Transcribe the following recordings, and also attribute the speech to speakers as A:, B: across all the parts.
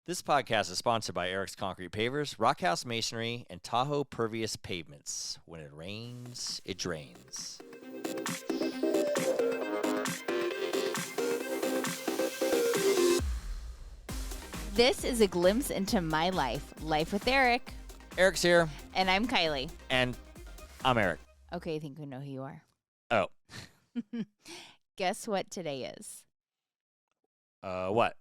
A: This podcast is sponsored by Eric's Concrete Pavers, Rockhouse Masonry, and Tahoe Pervious Pavements. When it rains, it drains.
B: This is a glimpse into my life. Life with Eric.
A: Eric's here.
B: And I'm Kiley.
A: And I'm Eric.
B: Okay, I think we know who you are.
A: Oh.
B: Guess what today is?
A: What?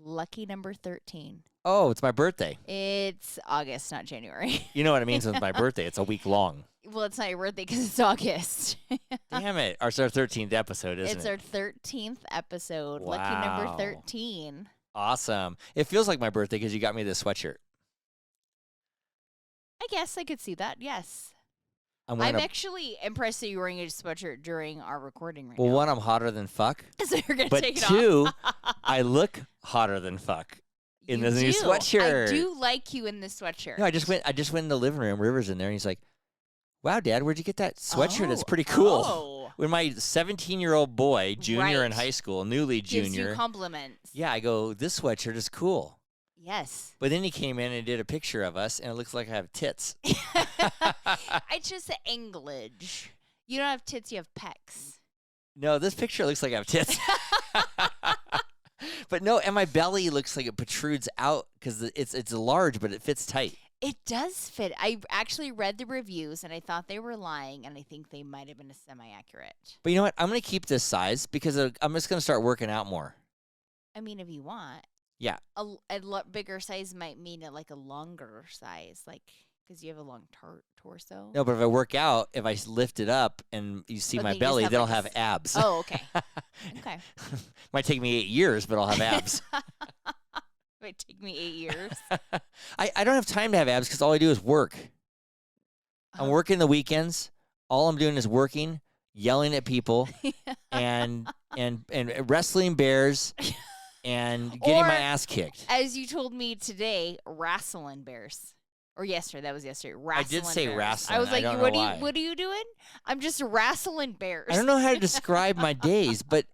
B: Lucky number 13.
A: Oh, it's my birthday.
B: It's August, not January.
A: You know what it means with my birthday. It's a week long.
B: Well, it's not your birthday because it's August.
A: Damn it. It's our 13th episode, isn't
B: It's
A: it?
B: our 13th episode.
A: Wow.
B: Lucky number 13.
A: Awesome. It feels like my birthday because you got me this sweatshirt.
B: I guess I could see that, yes.
A: I'm
B: actually impressed that you were wearing a sweatshirt during our recording right
A: Well,
B: now.
A: one, I'm hotter than fuck.
B: So you're going to
A: But
B: take it
A: two,
B: off.
A: I look hotter than fuck in
B: You
A: the new
B: do.
A: sweatshirt.
B: I do like you in this sweatshirt.
A: No, I just went in the living room. River's in there, and he's like, "Wow, Dad, where'd you get that sweatshirt? It's pretty cool."
B: Oh.
A: When my 17-year-old boy, junior in
B: Right.
A: high school, newly
B: Gives
A: junior,
B: you compliments.
A: yeah, I go, "This sweatshirt is cool."
B: Yes.
A: But then he came in and did a picture of us, and it looks like I have tits.
B: It's just the anglage. You don't have tits, you have pecs.
A: No, this picture looks like I have tits. But no, and my belly looks like it protrudes out because it's large, but it fits tight.
B: It does fit. I actually read the reviews, and I thought they were lying, and I think they might have been semi-accurate.
A: But you know what? I'm going to keep this size because I'm just going to start working out more.
B: I mean, if you want.
A: Yeah.
B: A bigger size might mean like a longer size, like because you have a long torso.
A: No, but if I work out, if I lift it up and you see
B: But
A: my
B: then you just
A: belly,
B: have
A: then
B: like
A: I'll
B: a
A: have abs.
B: Oh, okay. Okay.
A: Might take me 8 years, but I'll have abs.
B: Might take me 8 years.
A: I don't have time to have abs because all I do is work. I'm working the weekends. All I'm doing is working, yelling at people, and wrestling bears, and getting
B: Or,
A: my ass kicked.
B: As you told me today, wrestling bears. Or yesterday, that was yesterday. Wrestling
A: did say
B: bears.
A: wrestling.
B: I was
A: I
B: like,
A: don't know
B: what
A: why.
B: what are you doing? I'm just wrestling bears.
A: I don't know how to describe my days, but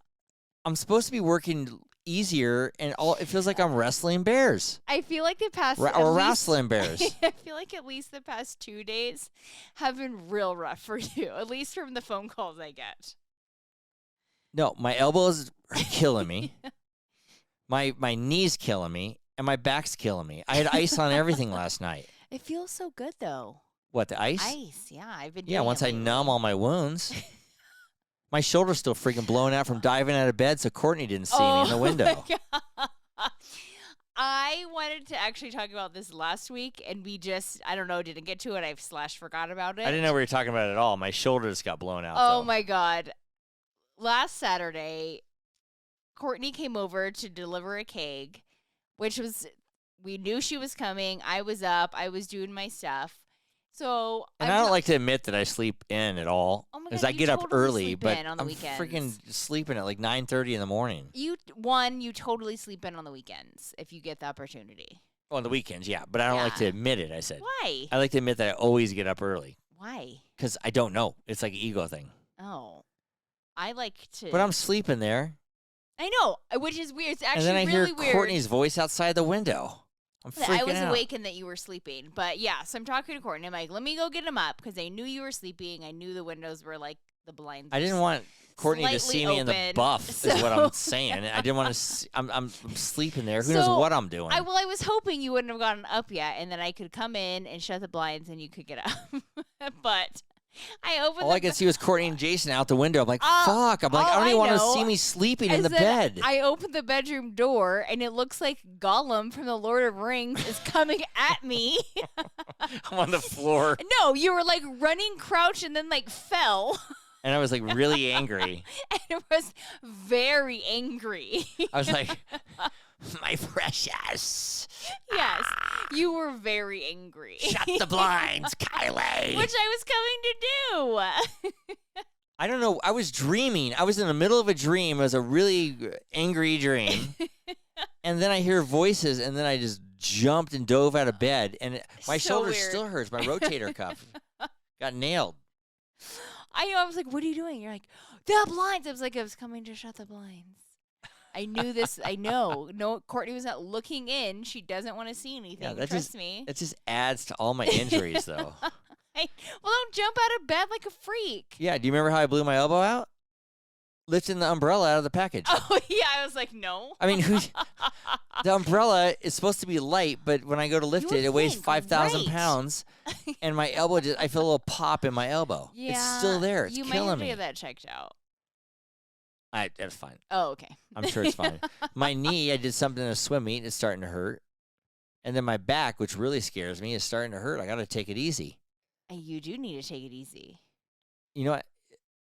A: I'm supposed to be working easier, and it feels like I'm wrestling bears.
B: I feel like the past
A: Or wrestling bears.
B: I feel like at least the past 2 days have been real rough for you, at least from the phone calls I get.
A: No, my elbows are killing me. My knee's killing me, and my back's killing me. I had ice on everything last night.
B: It feels so good though.
A: What, the ice?
B: Ice, yeah. I've been
A: Yeah,
B: doing
A: once
B: it
A: I
B: lately.
A: numb all my wounds. My shoulder's still freaking blowing out from diving out of bed so Courtney didn't see me in the window.
B: My God. I wanted to actually talk about this last week, and we just, I don't know, didn't get to it. I forgot about it.
A: I didn't know we were talking about it at all. My shoulder just got blown out.
B: Oh
A: though.
B: my God. Last Saturday, Courtney came over to deliver a keg, which was, we knew she was coming. I was up. I was doing my stuff. So
A: And I don't like to admit that I sleep in at all.
B: Oh my
A: Because
B: God,
A: I
B: you
A: get up
B: totally
A: early,
B: sleep
A: but
B: in on the
A: I'm
B: weekends.
A: freaking sleeping at like 9:30 in the morning.
B: You totally sleep in on the weekends if you get the opportunity.
A: On the weekends, yeah. But I don't like to
B: Yeah.
A: admit it, I said.
B: Why?
A: I like to admit that I always get up early.
B: Why?
A: Because I don't know. It's like an ego thing.
B: Oh, I like to.
A: But I'm sleeping there.
B: I know, which is weird. It's actually
A: And then I
B: really
A: hear
B: weird.
A: Courtney's voice outside the window. I'm
B: that
A: freaking
B: I was
A: out.
B: awake and that you were sleeping. But yeah, so I'm talking to Courtney. I'm like, let me go get him up because I knew you were sleeping. I knew the windows were like the blinds.
A: I didn't want Courtney to see
B: slightly
A: me in the
B: open,
A: buff, is what
B: so-
A: I'm saying. I didn't want to. I'm sleeping there. Who knows what I'm doing?
B: I was hoping you wouldn't have gotten up yet, and then I could come in and shut the blinds, and you could get up. But I opened.
A: All I could see was Courtney and Jason out the window. I'm like, fuck. I'm like, I
B: all
A: don't even
B: I
A: want to
B: know
A: see me sleeping in
B: is
A: the
B: that
A: bed.
B: I opened the bedroom door, and it looks like Gollum from the Lord of Rings is coming at me.
A: I'm on the floor,
B: No, you were like running crouch and then like fell.
A: and I was like really angry.
B: And it was very angry.
A: I was like, my precious.
B: Yes, you were very angry.
A: Shut the blinds, Kiley.
B: Which I was coming to do.
A: I don't know. I was dreaming. I was in the middle of a dream. It was a really angry dream. And then I hear voices, and then I just jumped and dove out of bed. And my
B: So
A: shoulder
B: weird.
A: still hurts. My rotator cuff got nailed.
B: I was like, what are you doing? You're like, the blinds. I was like, I was coming to shut the blinds. I knew this. I know. No, Courtney was not looking in. She doesn't want to see anything.
A: that
B: Trust me.
A: It just adds to all my injuries, though.
B: Well, don't jump out of bed like a freak.
A: Yeah. Do you remember how I blew my elbow out? Lifting the umbrella out of the package.
B: Oh, yeah. I was like, no.
A: I mean, the umbrella is supposed to be light, but when I go to lift it weighs 5,000 pounds, and my elbow I feel a little pop in my elbow.
B: Yeah,
A: it's still there. It's
B: you
A: killing
B: might have
A: me.
B: to get that checked out.
A: It's fine.
B: Oh, okay.
A: I'm sure it's fine. My knee, I did something in a swim meet, and it's starting to hurt. And then my back, which really scares me, is starting to hurt. I got to take it easy.
B: And you do need to take it easy.
A: You know what?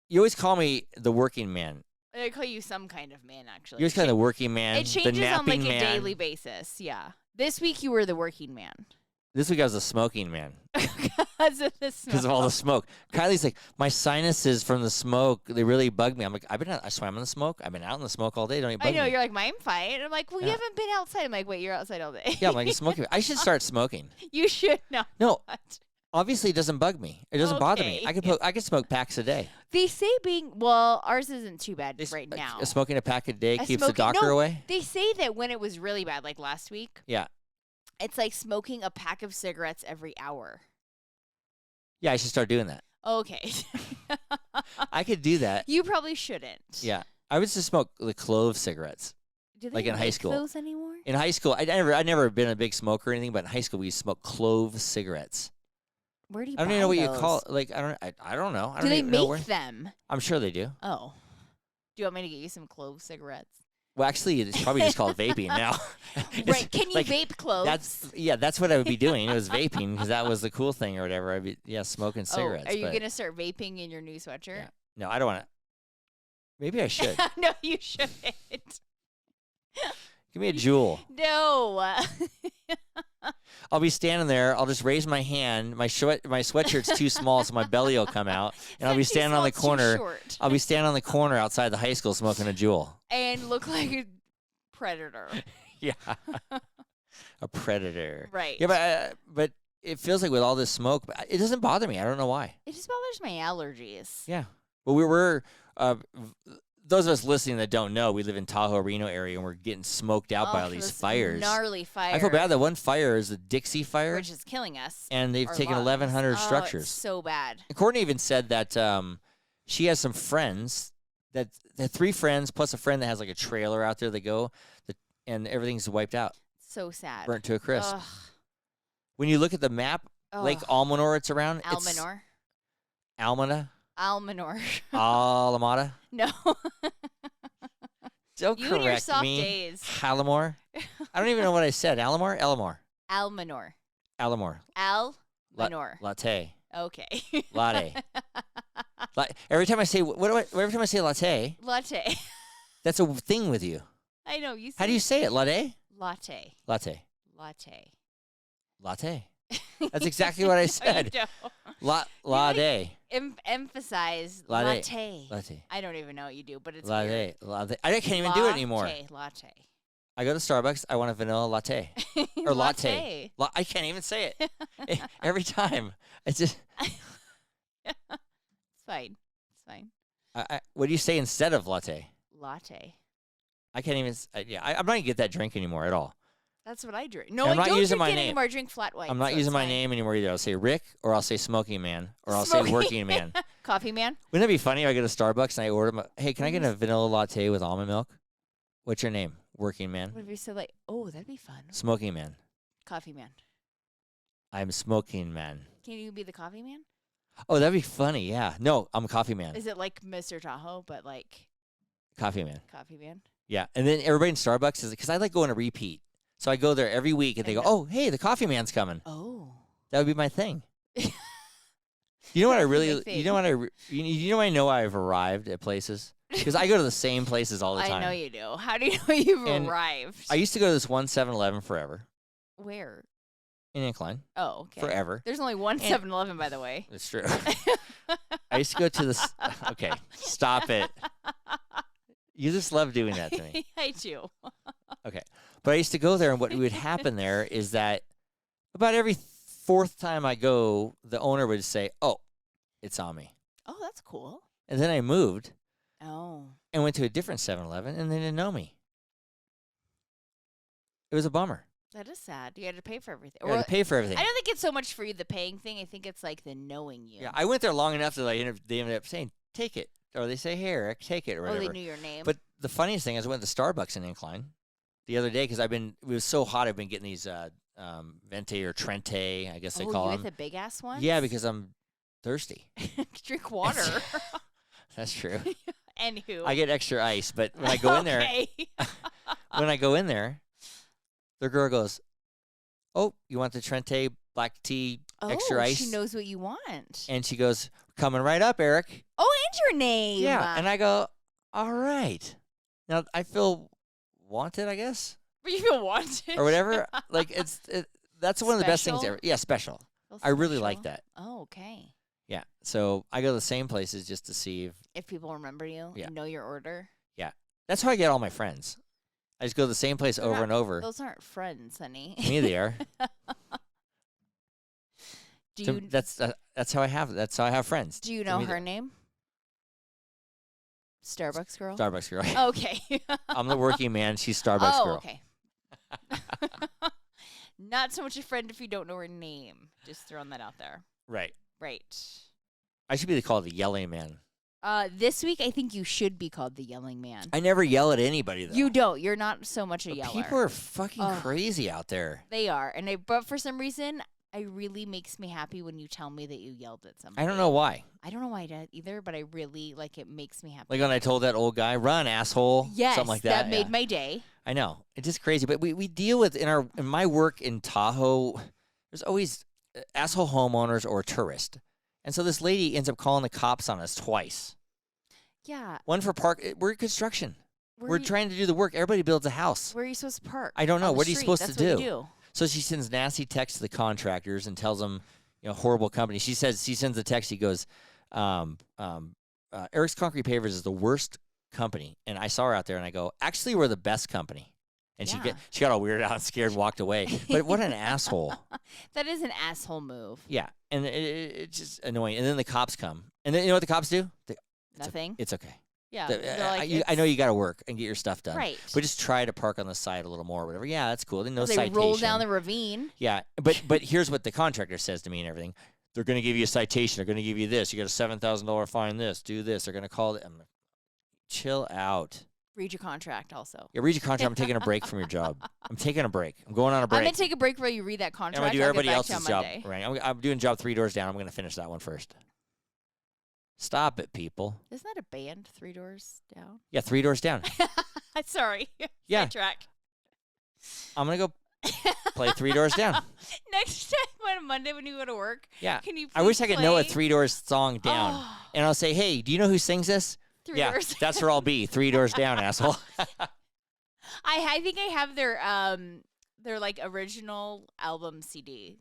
A: You always call me the working man.
B: I call you some kind of man, actually.
A: You always call me the working man.
B: It changes
A: the napping
B: on like
A: man.
B: a daily basis. Yeah. This week you were the working man.
A: This week I was a smoking man.
B: Because of the smoke.
A: Because of all the smoke. Kylie's like, my sinuses from the smoke, they really bug me. I'm like, I swam in the smoke. I've been out in the smoke all day. Don't you bug
B: I know.
A: me.
B: You're like, I'm fine. And I'm like, well, you
A: Yeah.
B: haven't been outside. I'm like, wait, you're outside all day.
A: Yeah, I'm like, smoking. I should start smoking.
B: You should not.
A: No, obviously it doesn't bug me. It doesn't bother me.
B: Okay.
A: I could smoke packs a day.
B: They say ours isn't too bad right now.
A: Smoking a pack a day keeps the
B: smoking-
A: doctor
B: no.
A: away.
B: They say that when it was really bad, like last week,
A: Yeah.
B: it's like smoking a pack of cigarettes every hour.
A: Yeah, I should start doing that.
B: Okay.
A: I could do that.
B: You probably shouldn't.
A: Yeah. I would just smoke the clove cigarettes.
B: Do they
A: Like in high
B: make
A: school.
B: those anymore?
A: In high school, I never been a big smoker or anything, but in high school we used to smoke clove cigarettes.
B: Where do you
A: I don't
B: buy
A: even know what
B: those?
A: you call it. Like I don't know. I
B: Do
A: don't
B: they
A: even know
B: make
A: where.
B: them?
A: I'm sure they do.
B: Oh. Do you want me to get you some clove cigarettes?
A: Well, actually, it's probably just called vaping now.
B: Right. Can you
A: like,
B: vape cloves?
A: That's what I would be doing. It was vaping because that was the cool thing or whatever. I'd be smoking cigarettes.
B: Oh, are you
A: but
B: going to start vaping in your new sweatshirt?
A: yeah. No, I don't want to. Maybe I should.
B: No, you shouldn't.
A: Give me a jewel.
B: No.
A: I'll be standing there. I'll just raise my hand. My sweatshirt's too small, so my belly will come out, and I'll be standing on the corner. I'll be standing on the corner outside the high school smoking a jewel.
B: And look like a predator.
A: Yeah, a predator.
B: Right.
A: Yeah, but it feels like with all this smoke, it doesn't bother me. I don't know why.
B: It just bothers my allergies.
A: Yeah. Well, we're those of us listening that don't know, we live in Tahoe, Reno area, and we're getting smoked out by all these
B: this
A: fires.
B: Gnarly fire.
A: I feel bad. That one fire is the Dixie fire,
B: Which is killing us.
A: and they've
B: our
A: taken
B: lungs.
A: 1,100
B: Oh,
A: structures.
B: It's so bad.
A: And Courtney even said that she has some friends that 3 friends plus a friend that has like a trailer out there. They go, and everything's wiped out,
B: So sad.
A: burnt to a crisp.
B: Ugh.
A: When you look at the map, Lake
B: Ugh.
A: Almanor, it's around.
B: Almanor.
A: Almana,
B: Almanor.
A: Alamada.
B: No.
A: Don't
B: You and your
A: correct
B: soft
A: me.
B: days.
A: Halamore. I don't even know what I said. Alamore, Elamore,
B: Almanor.
A: Alamore.
B: Almanor.
A: Latte,
B: Okay.
A: latte. Every time I say every time I say latte,
B: Latte.
A: that's a thing with you.
B: I know. You.
A: How do you say it? Latte,
B: Latte.
A: latte,
B: Latte.
A: latte. That's exactly what I said. Latte,
B: Emphasize
A: Latte.
B: latte.
A: latte,
B: I don't even know what you do, but it's
A: latte,
B: weird.
A: latte. I can't even do it anymore.
B: Latte.
A: I go to Starbucks. I want a vanilla latte or latte. I can't even say it every time. It's just.
B: It's fine. It's fine.
A: What do you say instead of latte?
B: Latte.
A: I can't even. I'm not gonna get that drink anymore at all.
B: That's what I drink. No,
A: I'm
B: I
A: not
B: don't
A: using
B: drink
A: my
B: it
A: name.
B: anymore. I drink flat white.
A: I'm not
B: so
A: using
B: it's
A: my
B: fine.
A: name anymore either. I'll say Rick, or I'll say Smoking Man, or I'll say
B: Smoking
A: Working Man.
B: Coffee man.
A: Wouldn't that be funny if I go to Starbucks and I order hey, can I get a vanilla latte with almond milk? What's your name? Working Man.
B: What if you said like, oh, that'd be fun.
A: Smoking Man.
B: Coffee man.
A: I'm Smoking Man.
B: Can you be the coffee man?
A: Oh, that'd be funny. Yeah. No, I'm Coffee Man.
B: Is it like Mr. Tahoe, but like
A: Coffee Man.
B: coffee man?
A: Yeah. And then everybody in Starbucks is because I like going to repeat. So I go there every week and they go, oh, hey, the Coffee Man's coming.
B: Oh.
A: That would be my thing. You know what I really,
B: My thing.
A: you know what you know I know I've arrived at places? Because I go to the same places all the time.
B: I know you do. How do you know you've
A: And
B: arrived?
A: I used to go to this one 7-Eleven forever
B: Where?
A: in Incline.
B: Oh, okay.
A: Forever.
B: There's only one
A: And-
B: 7-Eleven, by the way.
A: It's true. I used to go to this. Okay, stop it. You just love doing that to me.
B: I do.
A: Okay. But I used to go there, and what would happen there is that about every 4th time I go, the owner would say, oh, it's on me.
B: Oh, that's cool.
A: And then I moved
B: Oh.
A: and went to a different 7-Eleven, and they didn't know me. It was a bummer.
B: That is sad. You had to pay for everything.
A: I had to pay for everything.
B: I don't think it's so much for you the paying thing. I think it's like the knowing you.
A: Yeah, I went there long enough that they ended up saying, take it. Or they say, hey, Eric, take it, or whatever.
B: Oh, they knew your name.
A: But the funniest thing is I went to Starbucks in Incline the other day because it was so hot. I've been getting these Venti or Trente, I guess they call
B: you
A: them.
B: with the big ass ones?
A: Yeah, because I'm thirsty.
B: Drink water.
A: That's true.
B: Anywho.
A: I get extra ice, but when I go in there, the girl goes, oh, you want the Trente black tea extra ice?
B: She knows what you want.
A: And she goes, coming right up, Eric.
B: Oh, and your name.
A: Yeah, and I go, all right. Now, I feel wanted, I guess.
B: But you feel wanted?
A: Or whatever. Like, that's one of the best things
B: Special?
A: ever. Yeah, special. I really like that.
B: Oh, okay.
A: Yeah, so I go to the same places just to see
B: if people remember you,
A: Yeah.
B: and know your order.
A: Yeah, that's how I get all my friends. I just go to the same place over and over.
B: Those aren't friends, honey.
A: To me, they are. That's how I have. That's how I have friends.
B: Do you know her name? Starbucks girl.
A: Starbucks girl.
B: Okay.
A: I'm the working man. She's Starbucks girl.
B: Okay. Not so much a friend if you don't know her name. Just throwing that out there.
A: Right.
B: Right.
A: I should be called the yelling man.
B: This week, I think you should be called the yelling man.
A: I never yell at anybody, though.
B: You don't. You're not so much a yeller.
A: People are fucking crazy out there.
B: They are. But for some reason, it really makes me happy when you tell me that you yelled at somebody.
A: I don't know why.
B: I don't know why I did either, but I really, it makes me happy.
A: Like when I told that old guy, run, asshole.
B: Yes,
A: something like that.
B: That made my day.
A: I know. It's just crazy. But we deal with, in my work in Tahoe, there's always asshole homeowners or tourists. And so this lady ends up calling the cops on us twice.
B: Yeah.
A: One for we're construction. We're trying to do the work. Everybody builds a house.
B: Where are you supposed to park?
A: I don't know. What are you supposed
B: That's
A: to do?
B: What you do?
A: So she sends nasty texts to the contractors and tells them, horrible company. She sends a text. He goes, Eric's Concrete Pavers is the worst company. And I saw her out there and I go, actually, we're the best company. And she got all weirded out and scared and walked away. But what an asshole.
B: That is an asshole move.
A: Yeah. And it's just annoying. And then the cops come. And then you know what the cops do?
B: Nothing.
A: It's okay.
B: Yeah.
A: I know you got to work and get your stuff done.
B: Right.
A: But just try to park on the side a little more or whatever. Yeah, that's cool. Then no
B: they
A: citation.
B: roll down the ravine.
A: Yeah. But here's what the contractor says to me and everything. They're going to give you a citation. They're going to give you this. You got a $7,000 fine this. Do this. They're going to call it. I'm like, chill out.
B: Read your contract also.
A: Yeah, read your contract. I'm taking a break from your job. I'm taking a break. I'm going on a break.
B: I'm going to take a break while you read that contract.
A: I'm going to do everybody else's job.
B: Monday.
A: Right. I'm doing job 3 doors down. I'm going to finish that one first. Stop it, people.
B: Isn't that a band, 3 Doors Down?
A: Yeah, 3 doors down.
B: Sorry.
A: Yeah.
B: Track.
A: I'm going to go play 3 doors down.
B: Next time on Monday when you go to work,
A: yeah.
B: Can you
A: I wish I could know a
B: play
A: 3 doors song down. And I'll say, hey, do you know who sings this?
B: 3 Doors.
A: That's where I'll be. 3 doors down, asshole.
B: I think I have their original album CD.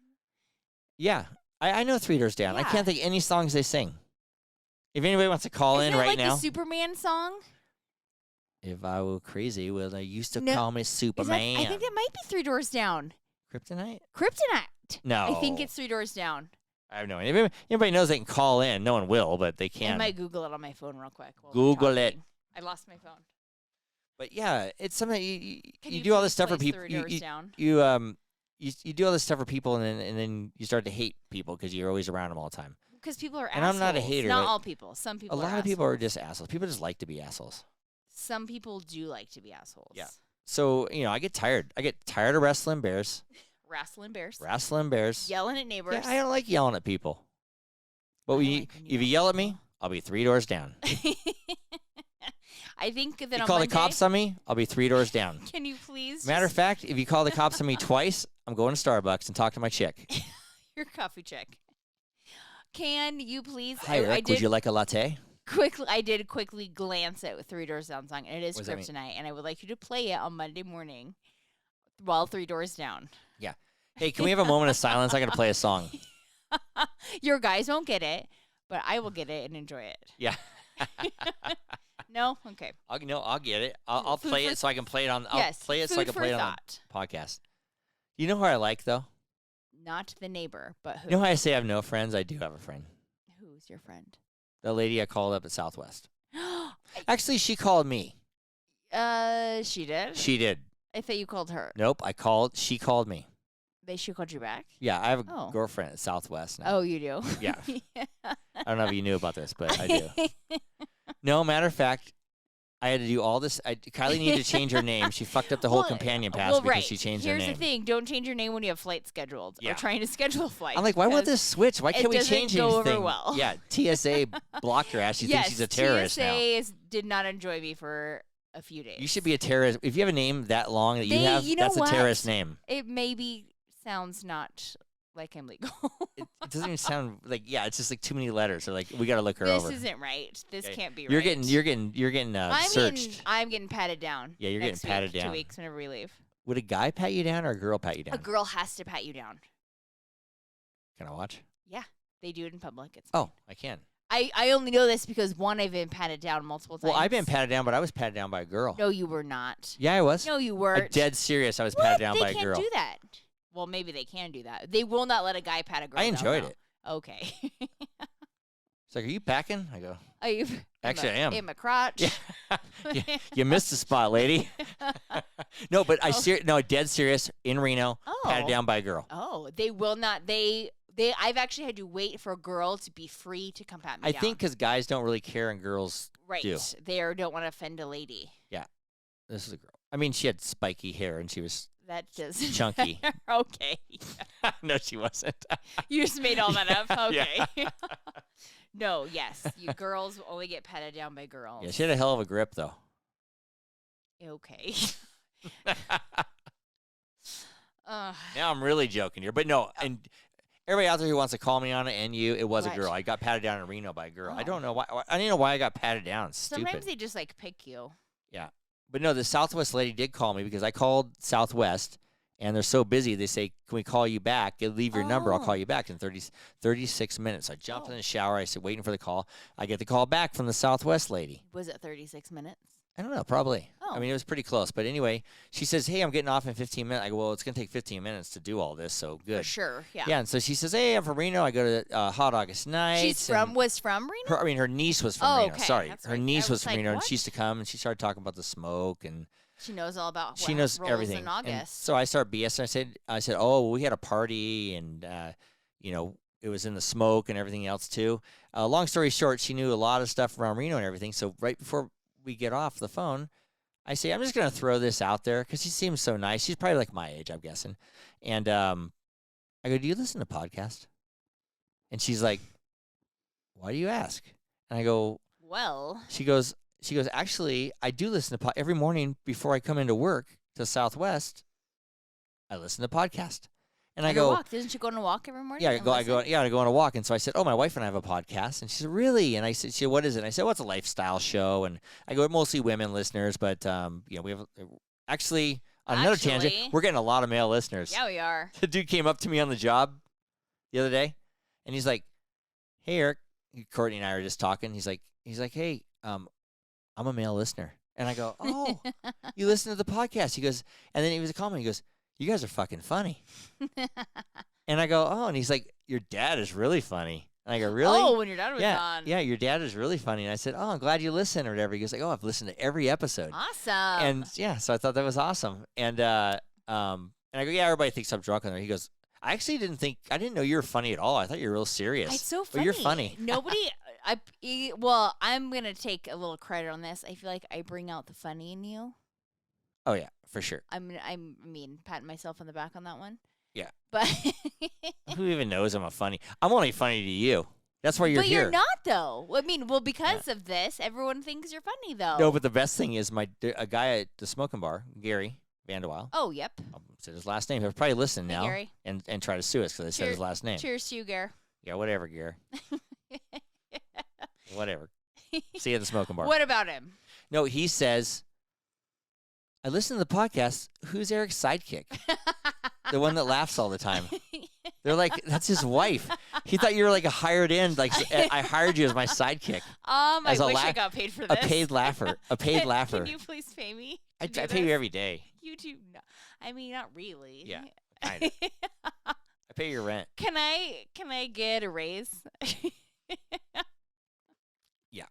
A: Yeah. I know 3 doors down.
B: Yeah.
A: I can't think any songs they sing. If anybody wants to call in right now.
B: The Superman song?
A: If I were crazy, well, they used to call me Superman.
B: I think that might be 3 Doors Down.
A: Kryptonite?
B: No. I think it's 3 Doors Down.
A: I have no idea. If anybody knows they can call in. No one will, but they can.
B: I might Google it on my phone real quick.
A: Google it.
B: I lost my phone.
A: But yeah, it's something you do all this stuff for people. You do all this stuff for people, and then you start to hate people because you're always around them all the time.
B: Because people are
A: and
B: assholes.
A: I'm not a hater.
B: Not all people. Some people.
A: A lot of people are just assholes. People just like to be assholes.
B: Some people do like to be assholes.
A: Yeah. So I get tired. I get tired of wrestling bears.
B: Wrestling bears.
A: Yelling
B: at neighbors.
A: Yeah, I don't like yelling at people. But if you yell at me, I'll be 3 doors down.
B: I think that
A: you
B: on
A: call
B: Monday,
A: the cops on me, I'll be 3 doors down.
B: Can you please?
A: Matter of fact, if you call the cops on me twice, I'm going to Starbucks and talk to my chick.
B: Your coffee chick. Can you please?
A: Hi, Eric. Would you like a latte?
B: I did quickly glance at 3 Doors Down song, and it is Kryptonite, and I would like you to play it on Monday morning while 3 Doors Down.
A: Yeah. Hey, can we have a moment of silence? I got to play a song.
B: Your guys won't get it, but I will get it and enjoy it.
A: Yeah.
B: No? Okay.
A: I'll get it. I'll play it so I can play it on. I'll play it so I can play it on the podcast. You know who I like though?
B: Not the neighbor, but who?
A: You know how I say I have no friends? I do have a friend.
B: Who's your friend?
A: The lady I called up at Southwest. Actually, she called me.
B: She did?
A: She did.
B: I thought you called her.
A: Nope, I called. She called me.
B: She called you back?
A: Yeah, I have a
B: Oh.
A: girlfriend at Southwest now.
B: Oh, you do?
A: Yeah. I don't know if you knew about this, but I do. No, matter of fact, I had to do all this. Kylie needed to change her name. She fucked up the whole companion pass because she changed her name.
B: Here's the thing. Don't change your name when you have flights scheduled or trying to schedule a flight.
A: I'm like, why won't this switch? Why can't we change anything?
B: It doesn't go over well.
A: Yeah, TSA blocked her ass. She thinks she's a terrorist now.
B: TSA did not enjoy me for a few days.
A: You should be a terrorist. If you have a name that long that you have, that's a terrorist name.
B: It maybe sounds not like I'm legal.
A: It doesn't even sound like, it's just like too many letters. So like, we got to look her over.
B: This isn't right. This can't be
A: You're
B: right.
A: You're getting searched.
B: I'm getting patted down.
A: Yeah, you're getting patted down.
B: 2 weeks whenever we leave.
A: Would a guy pat you down or a girl pat you down?
B: A girl has to pat you down.
A: Can I watch?
B: Yeah, they do it in public. It's
A: fine. I can.
B: I only know this because I've been patted down multiple times.
A: Well, I've been patted down, but I was patted down by a girl.
B: No, you were not.
A: Yeah, I was.
B: No, you weren't.
A: I'm dead serious. I was patted down by a girl.
B: They can't do that. Well, maybe they can do that. They will not let a guy pat a girl down.
A: I enjoyed it.
B: Okay.
A: It's like, are you packing? I go,
B: actually,
A: I am.
B: In my crotch.
A: Yeah. you missed the spot, lady. No, but dead serious, in Reno, patted down by a girl.
B: Oh, they will not. I've actually had to wait for a girl to be free to come pat me down.
A: I think because guys don't really care and girls do.
B: They don't want to offend a lady.
A: Yeah. This is a girl. I mean, she had spiky hair and she was chunky.
B: Okay.
A: No, she wasn't.
B: You just made all that up? Okay.
A: Yeah.
B: No, yes. You girls only get patted down by girls.
A: Yeah, she had a hell of a grip, though.
B: Okay.
A: Now I'm really joking here. But no, and everybody out there who wants to call me on it, and it was a girl. I got patted down in Reno by a girl. I don't know why. I don't know why I got patted down. It's stupid.
B: Sometimes they just pick you.
A: Yeah. But no, the Southwest lady did call me because I called Southwest, and they're so busy. They say, can we call you back? You leave your number. I'll call you back in 36 minutes. I jumped in the shower. I said, waiting for the call. I get the call back from the Southwest lady.
B: Was it 36 minutes?
A: I don't know, probably. I mean, it was pretty close. But anyway, she says, hey, I'm getting off in 15 minutes. I go, well, it's going to take 15 minutes to do all this, so good.
B: For sure, yeah.
A: Yeah, and so she says, hey, I'm from Reno. I go to Hot August Nights.
B: Was from Reno?
A: Her niece was from Reno.
B: Okay.
A: Sorry.
B: That's
A: her
B: right.
A: niece was from
B: like,
A: Reno,
B: what?
A: and she used to come, and she started talking about the smoke, and
B: she knows all about
A: she knows
B: rolls
A: everything.
B: in August.
A: And so I started BS, and I said, oh, well, we had a party, and, it was in the smoke and everything else, too. Long story short, she knew a lot of stuff around Reno and everything, so right before we get off the phone, I say, I'm just going to throw this out there because she seems so nice. She's probably like my age, I'm guessing. And I go, do you listen to podcasts? And she's like, why do you ask? And I go,
B: well.
A: She goes, actually, I do listen to every morning before I come into work to Southwest. I listen to podcast. And I go,
B: walk. Doesn't she go on a walk every morning?
A: Yeah, I go on a walk. And so I said, oh, my wife and I have a podcast. And she said, really? And I said, what is it? And I said, well, it's a lifestyle show. And I go, mostly women listeners, but we have actually on another tangent, we're getting a lot of male listeners.
B: Yeah, we are.
A: The dude came up to me on the job the other day, and he's like, hey, Eric. Courtney and I were just talking. He's like, hey, I'm a male listener. And I go, oh, you listen to the podcast? He goes, and then he was a comment. He goes, you guys are fucking funny. And I go, oh, and he's like, your dad is really funny. And I go, really?
B: Oh, when your dad was on.
A: Yeah, your dad is really funny. And I said, oh, I'm glad you listen or whatever. He goes like, oh, I've listened to every episode.
B: Awesome.
A: And yeah, so I thought that was awesome. And I go, yeah, everybody thinks I'm drunk on there. He goes, I didn't know you were funny at all. I thought you were real serious.
B: It's so funny.
A: But you're funny.
B: Nobody, I'm going to take a little credit on this. I feel like I bring out the funny in you.
A: Oh, yeah, for sure.
B: I'm patting myself on the back on that one.
A: Yeah.
B: But
A: who even knows I'm I'm only funny to you. That's why you're here.
B: But you're not, though. Because of this, everyone thinks you're funny, though.
A: No, but the best thing is a guy at the smoking bar, Gary Vanderwild.
B: Oh, yep.
A: I'll say his last name. He'll probably listen now
B: Gary.
A: and try to sue us because I said his last name.
B: Cheers to you, Gary.
A: Yeah, whatever, Gary. Whatever. See you at the smoking bar.
B: What about him?
A: No, he says, I listen to the podcast. Who's Eric's sidekick? The one that laughs all the time. They're like, that's his wife. He thought you were like a hired in. Like I hired you as my sidekick.
B: I wish I got paid for this.
A: A paid laugher.
B: Can you please pay me?
A: I pay you every day.
B: You do not. I mean, not really.
A: Yeah, kind of. I pay your rent.
B: Can I get a raise?
A: Yeah.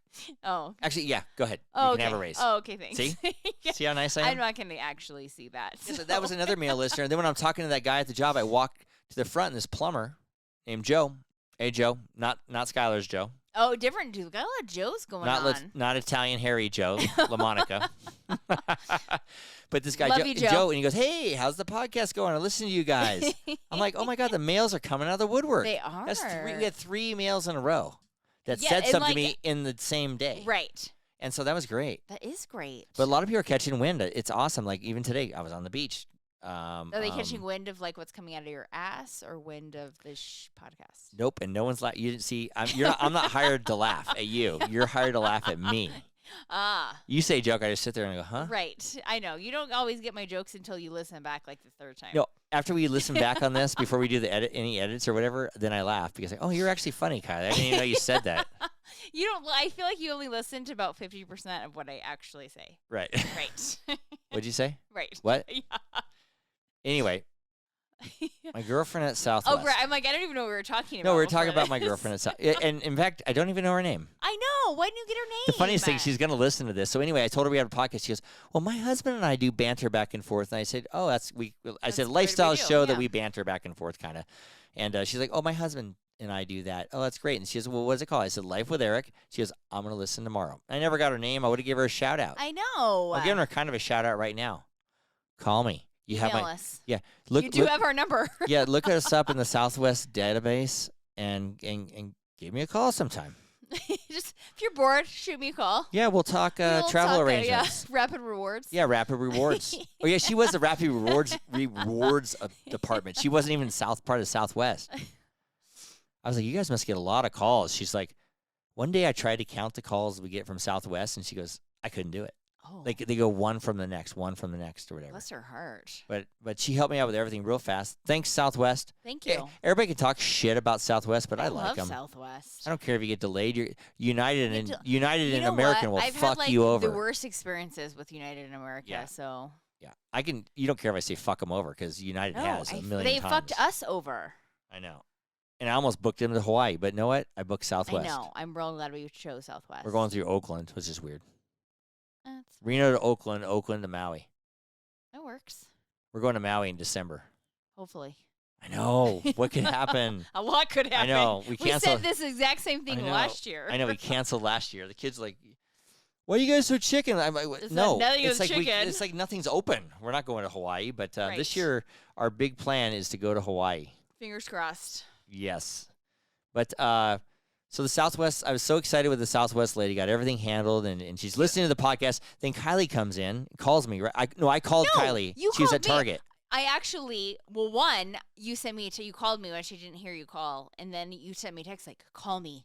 B: Oh.
A: Actually, yeah, go ahead.
B: Oh,
A: You can have a raise.
B: Oh, okay, thanks.
A: See?
B: Yeah.
A: See how nice I am?
B: I'm not going to actually see that.
A: Yeah, so
B: so.
A: that was another male listener. And then when I'm talking to that guy at the job, I walk to the front, and this plumber named Joe. Hey, Joe. Not Skylar's Joe.
B: Oh, different dude. Got a lot of Joes going on.
A: Not Italian Harry Joe, LaMonica. But this guy,
B: Love you, Joe.
A: and he goes, hey, how's the podcast going? I listen to you guys. I'm like, oh, my God, the males are coming out of the woodwork.
B: They are.
A: We had 3 males in a row that
B: Yeah,
A: said
B: and
A: something to me in the same day.
B: Right.
A: And so that was great.
B: That is great.
A: But a lot of people are catching wind. It's awesome. Like, even today, I was on the beach.
B: Are they catching wind of like what's coming out of your ass or wind of this podcast?
A: Nope, and no one's you didn't see. I'm not hired to laugh at you. You're hired to laugh at me.
B: Ah.
A: You say a joke, I just sit there and go, huh?
B: Right. I know. You don't always get my jokes until you listen back like the third time.
A: No, after we listen back on this, before we do any edits or whatever, then I laugh because oh, you're actually funny, Kylie. I didn't even know you said that.
B: You don't. I feel like you only listen to about 50% of what I actually say.
A: Right.
B: Right.
A: What'd you say?
B: Right.
A: What?
B: Yeah.
A: Anyway, my girlfriend at Southwest.
B: Oh, right. I'm like, I don't even know what we were talking about.
A: No, we were talking
B: before
A: about my
B: this.
A: girlfriend at Southwest. And in fact, I don't even know her name.
B: I know. Why didn't you get her name?
A: The funniest thing, she's going to listen to this. So anyway, I told her we had a podcast. She goes, well, my husband and I do banter back and forth. And I said, oh, I said, lifestyle show that we banter back and forth kind of. And she's like, oh, my husband and I do that. Oh, that's great. And she goes, well, what's it called? I said, Life with Eric. She goes, I'm going to listen tomorrow. I never got her name. I would have given her a shout out.
B: I know.
A: I'm giving her kind of a shout out right now. Call me. You
B: Email
A: have my
B: us.
A: Yeah.
B: You do have our number.
A: Yeah, look us up in the Southwest database and give me a call sometime.
B: Just if you're bored, shoot me a call.
A: Yeah, we'll talk travel
B: talk,
A: arrangements.
B: Yeah. Rapid rewards.
A: Yeah, Rapid Rewards. Oh yeah, she was the Rapid Rewards department. She wasn't even part of Southwest. I was like, you guys must get a lot of calls. She's like, one day I tried to count the calls we get from Southwest, and she goes, I couldn't do it.
B: Oh.
A: Like they go one from the next, or whatever.
B: Bless her heart.
A: But she helped me out with everything real fast. Thanks, Southwest.
B: Thank you.
A: Everybody can talk shit about Southwest, but I like
B: love
A: them.
B: Southwest.
A: I don't care if you get delayed. You're United and
B: You know
A: American
B: what?
A: will
B: I've
A: fuck
B: had,
A: you over.
B: The worst experiences with United and America.
A: Yeah.
B: So
A: Yeah, I can. You don't care if I say fuck them over because United has a million
B: they
A: times.
B: fucked us over.
A: I know, and I almost booked them to Hawaii, but you know what? I booked Southwest.
B: I know. I'm real glad we chose Southwest.
A: We're going through Oakland, which is weird.
B: That's
A: Reno to Oakland, Oakland to Maui.
B: That works.
A: We're going to Maui in December.
B: Hopefully.
A: I know. What could happen?
B: A lot could happen.
A: I know. We
B: said
A: canceled.
B: this exact same thing last year.
A: I know. We canceled last year. The kids are like, why are you guys so chicken? I'm like,
B: It's
A: no.
B: nothing
A: It's
B: but
A: like
B: chicken.
A: it's like nothing's open. We're not going to Hawaii, but
B: Right.
A: this year our big plan is to go to Hawaii.
B: Fingers crossed.
A: Yes. But so the Southwest, I was so excited with the Southwest lady, got everything handled, and she's listening to the podcast. Then Kylie comes in, calls me. Right? I called Kylie.
B: You
A: she was
B: called
A: at
B: me.
A: Target.
B: I actually, one, you sent me you called me when she didn't hear you call, and then you sent me a text like, call me,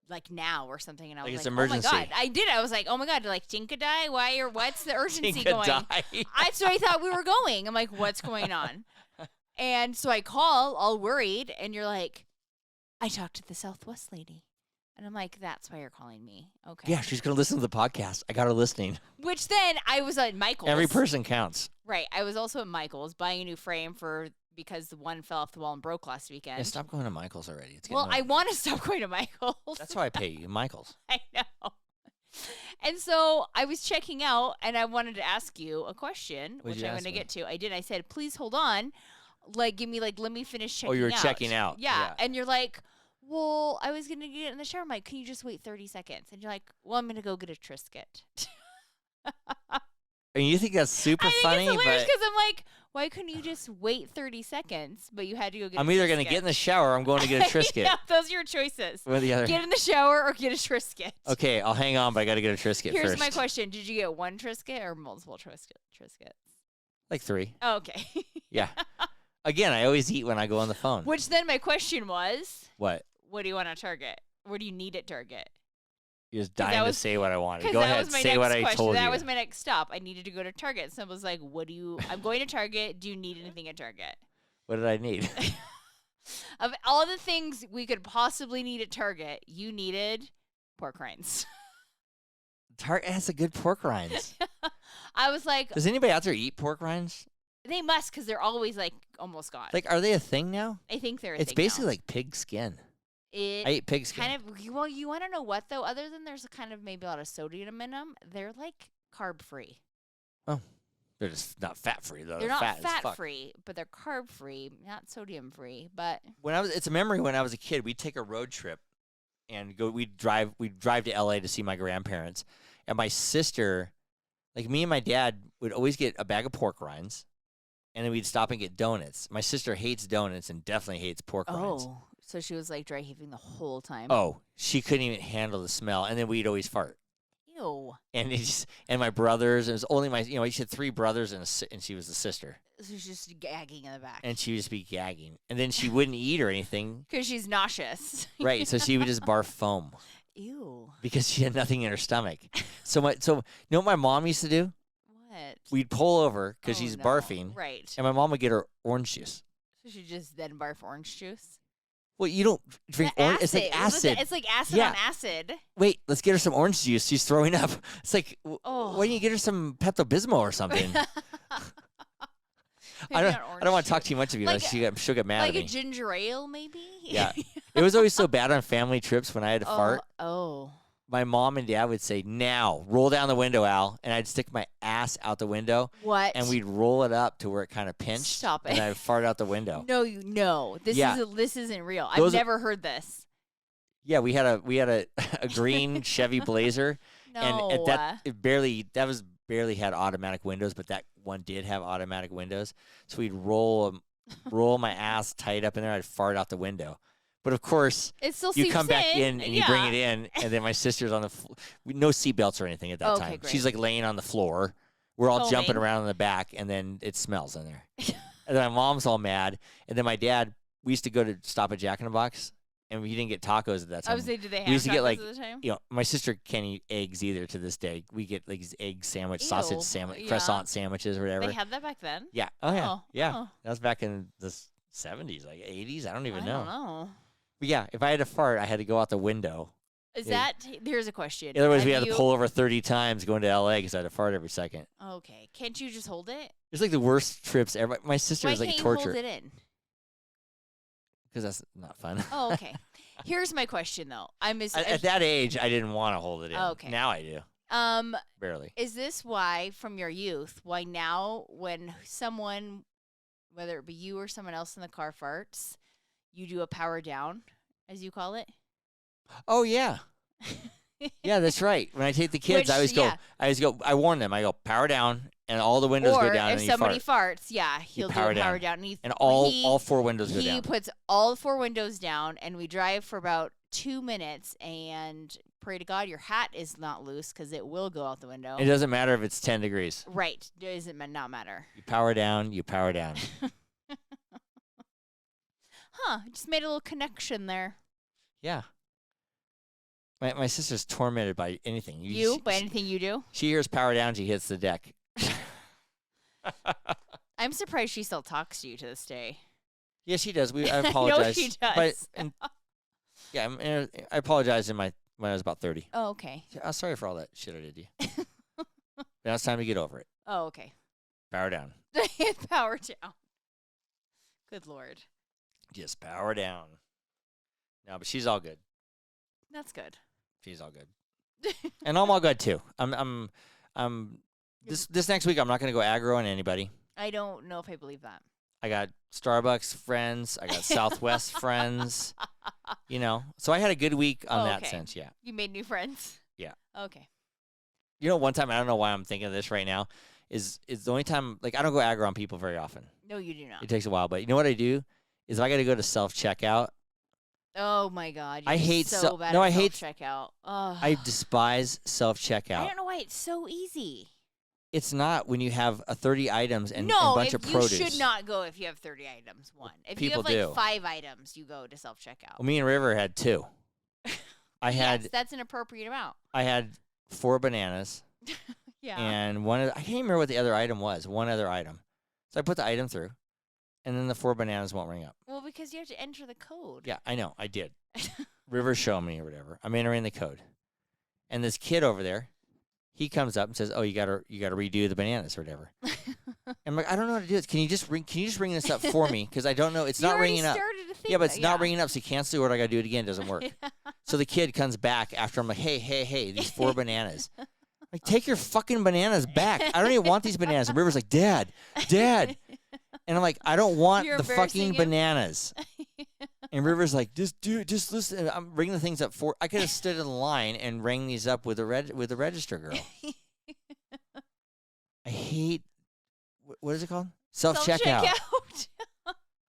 B: like now or something, and I
A: Like
B: was
A: it's
B: like,
A: emergency.
B: oh my god, I did. I was like, oh my god, did like Tinka die? Why or what's the urgency
A: Tinka
B: going?
A: die.
B: That's where I thought we were going. I'm like, what's going on? And so I call, all worried, and you're like, I talked to the Southwest lady. And I'm like, that's why you're calling me. Okay.
A: Yeah, she's going to listen to the podcast. I got her listening.
B: Which then I was at Michael's.
A: Every person counts.
B: Right. I was also at Michael's buying a new frame because the one fell off the wall and broke last weekend.
A: Yeah, stop going to Michael's already. It's
B: Well, I
A: getting
B: want to stop going to Michael's.
A: That's why I pay you, Michael's.
B: I know. And so I was checking out, and I wanted to ask you a question,
A: What'd
B: which
A: you
B: I'm
A: ask
B: going to
A: me?
B: get to. I did. I said, please hold on. Like, give me, like, let me finish checking out.
A: Oh, you were checking out.
B: Yeah.
A: Yeah.
B: And you're like, well, I was going to get in the shower. I'm like, can you just wait 30 seconds? And you're like, well, I'm going to go get a Triscuit.
A: And you think that's super funny,
B: it's hilarious
A: but
B: because I'm like, why couldn't you just wait 30 seconds? But you had to go get
A: I'm
B: a
A: either going to
B: Triscuit.
A: get in the shower or I'm going to get a Triscuit.
B: Yeah, those are your choices.
A: What are the other?
B: Get in the shower or get a Triscuit.
A: Okay, I'll hang on, but I got to get a Triscuit
B: Here's
A: first.
B: my question. Did you get one Triscuit or multiple Triscuits?
A: Like 3.
B: Oh, okay.
A: Yeah. Again, I always eat when I go on the phone.
B: Which then my question was,
A: What?
B: what do you want at Target? What do you need at Target?
A: You're just
B: 'Cause
A: dying
B: that
A: to
B: was-
A: say what I wanted.
B: Because
A: Go
B: that
A: ahead,
B: was my
A: say
B: next
A: what I
B: question.
A: told
B: That
A: you.
B: was my next stop. I needed to go to Target. Someone was like, I'm going to Target. Do you need anything at Target?
A: What did I need?
B: Of all the things we could possibly need at Target, you needed pork rinds.
A: Target has a good pork rinds.
B: I was like,
A: Does anybody out there eat pork rinds?
B: they must because they're always like almost gone.
A: Like, are they a thing now?
B: I think they're.
A: It's basically like pig skin.
B: It
A: I ate pig skin.
B: kind of, well, you want to know what though? Other than there's a kind of maybe a lot of sodium in them, they're like carb free.
A: Oh, they're just not fat free though.
B: They're not
A: fat as
B: fat
A: fuck.
B: free, but they're carb free, not sodium free. But
A: It's a memory when I was a kid. We'd take a road trip and go. We'd drive to L.A. to see my grandparents, and my sister, like me and my dad, would always get a bag of pork rinds, and then we'd stop and get donuts. My sister hates donuts and definitely hates pork rinds.
B: oh, so she was like dry heaving the whole time.
A: Oh, she couldn't even handle the smell, and then we'd always fart.
B: Ew.
A: And my brothers. It was only my, she had 3 brothers and she was the sister,
B: So she's just gagging in the back.
A: and she would just be gagging, and then she wouldn't eat or anything.
B: Because she's nauseous.
A: Right, so she would just barf foam
B: Ew.
A: because she had nothing in her stomach. So you know what my mom used to do?
B: What?
A: We'd pull over because
B: Oh,
A: she's
B: no.
A: barfing,
B: Right.
A: and my mom would get her orange juice.
B: So she just then barf orange juice.
A: Well, you don't drink
B: The
A: orange. It's like acid.
B: It's like acid
A: Yeah.
B: on acid.
A: Wait, let's get her some orange juice. She's throwing up. It's like,
B: Oh.
A: why don't you get her some Pepto-Bismol or something? I don't want to talk too much of you.
B: Like
A: She'll get mad
B: like
A: at
B: a
A: me.
B: ginger ale, maybe.
A: Yeah. It was always so bad on family trips when I had to fart.
B: Oh.
A: My mom and dad would say, "Now, roll down the window, Al," and I'd stick my ass out the window,
B: What?
A: and we'd roll it up to where it kind of pinched.
B: Stop it.
A: And I'd fart out the window.
B: No. This isn't real. I've
A: Those are-
B: never heard this.
A: Yeah, we had a green Chevy Blazer,
B: No.
A: and at that barely had automatic windows, but that one did have automatic windows. So we'd roll my ass tight up in there. I'd fart out the window. But of course,
B: it still
A: you
B: seeps
A: come back in and you
B: Yeah.
A: bring it in, and then my sister's on the no seatbelts or anything at that
B: Okay,
A: time.
B: great.
A: She's like laying on the floor. We're all jumping
B: Foaming.
A: around in the back, and then it smells in there. And then my mom's all mad, and then my dad. We used to go to stop at Jack in the Box, and we didn't get tacos at that time.
B: I was saying, did they have
A: We used to get,
B: tacos
A: like,
B: at the time?
A: My sister can't eat eggs either to this day. We get like these egg sandwich,
B: Ew,
A: sausage sandwich,
B: yeah.
A: croissant sandwiches or whatever.
B: They had that back then?
A: Yeah. Oh yeah.
B: Oh,
A: Yeah.
B: oh.
A: That was back in the 70s, like 80s. I don't even
B: I
A: know.
B: don't know.
A: But yeah, if I had to fart, I had to go out the window.
B: Is
A: Yeah.
B: here's a question.
A: Otherwise, we had
B: Have
A: to pull over 30 times going to LA because I had to fart every second.
B: Okay. Can't you just hold it?
A: It's like the worst trips ever. My sister
B: Why
A: was like
B: can't you
A: torture
B: hold it in?
A: because that's not fun.
B: Oh, okay. Here's my question though.
A: At that age, I didn't want to hold it in.
B: Okay.
A: Now I do. Barely.
B: Is this why, from your youth, why now when someone, whether it be you or someone else in the car farts, you do a power down, as you call it?
A: Oh yeah. Yeah, that's right. When I take the kids, I
B: Which,
A: always go. I warn them. I go power down, and all the windows
B: or
A: go down.
B: if
A: and
B: somebody
A: you fart.
B: farts, yeah, he'll do
A: power
B: a power
A: down.
B: down.
A: And all 4 windows go
B: He
A: down.
B: puts all 4 windows down, and we drive for about 2 minutes, and pray to God your hat is not loose because it will go out the window.
A: It doesn't matter if it's 10 degrees.
B: Right. Doesn't not matter.
A: You power down. You power down.
B: Huh. Just made a little connection there.
A: Yeah. My sister's tormented by anything.
B: By anything you do?
A: She hears power down. She hits the deck.
B: I'm surprised she still talks to you to this day.
A: Yeah, she does. I
B: I
A: apologize.
B: know she does.
A: I apologized when I was about 30.
B: Oh, okay.
A: I'm sorry for all that shit I did to you. Now it's time to get over it.
B: Oh, okay.
A: Power down.
B: Power down. Good Lord.
A: Just power down. No, but she's all good.
B: That's good.
A: She's all good. And I'm all good too. This next week I'm not going to go aggro on anybody.
B: I don't know if I believe that.
A: I got Starbucks friends. I got Southwest friends. So I had a good week on that
B: okay.
A: sense. Yeah.
B: You made new friends?
A: Yeah.
B: Okay.
A: One time, I don't know why I'm thinking of this right now, is the only time, like, I don't go aggro on people very often.
B: No, you do not.
A: It takes a while, but you know what I do is if I got to go to self-checkout.
B: Oh my God!
A: I hate
B: so bad.
A: no,
B: at
A: I hate
B: checkout.
A: I despise self-checkout.
B: I don't know why it's so easy.
A: It's not when you have 30 items and a
B: No,
A: bunch of produce.
B: you should not go if you have 30 items. One, if
A: People
B: you have like
A: do.
B: 5 items, you go to self checkout.
A: Well, me and River had 2.
B: Yes, that's an appropriate amount.
A: I had 4 bananas
B: Yeah.
A: and I can't even remember what the other item was. One other item. So I put the item through, and then the 4 bananas won't ring up.
B: Well, because you have to enter the code.
A: Yeah, I know. I did. River showed me or whatever. I'm entering the code. And this kid over there, He comes up and says, "Oh, you gotta redo the bananas or whatever." I'm like, "I don't know how to do this. Can you just ring this up for me? Because I don't know. It's not ringing up. Yeah, but it's not ringing up. So you cancel the order. I gotta do it again. It doesn't work." So the kid comes back after I'm like, "Hey, these 4 bananas." Like, take your fucking bananas back. I don't even want these bananas. And River's like, Dad. And I'm like, I don't want the fucking bananas. And River's like, just listen. And I'm ringing the things up for. I could have stood in line and rang these up with the register girl. I hate. What is it called? Self-checkout.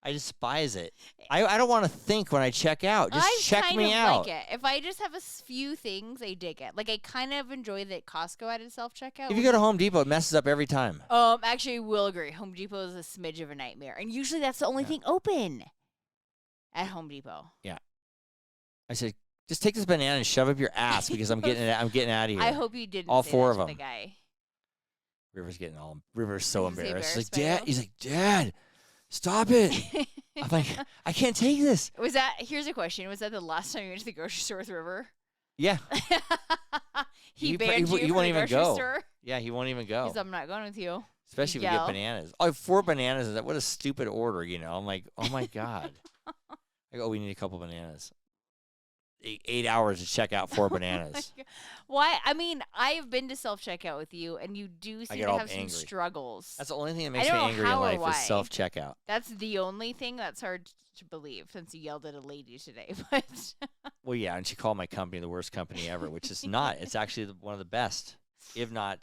A: I despise it. I don't want to think when I check out. Just check me out.
B: I like it. If I just have a few things, I dig it. Like, I kind of enjoy that Costco added self-checkout.
A: If you go to Home Depot, it messes up every time.
B: Actually, I will agree. Home Depot is a smidge of a nightmare. And usually that's the only thing open at Home Depot.
A: Yeah. I said, just take this banana and shove up your ass because I'm getting out of here.
B: I hope you didn't
A: all
B: say
A: 4
B: that
A: of them.
B: to the guy.
A: River's so embarrassed. He's like, Dad, stop it. I'm like, I can't take this.
B: Here's a question. Was that the last time you went to the grocery store with River?
A: Yeah.
B: he banned you from the grocery store?
A: Yeah, he won't even go.
B: Because I'm not going with you.
A: Especially if we get bananas. Oh, 4 bananas. What a stupid order, I'm like, oh my God. I go, we need a couple bananas. 8 hours to check out 4 bananas.
B: Why? I mean, I have been to self-checkout with you, and you do seem to have some struggles.
A: That's the only thing that makes me angry in life is self-checkout.
B: That's the only thing that's hard to believe since you yelled at a lady today. But
A: well, yeah, and she called my company the worst company ever, which is not. It's actually one of the best, if not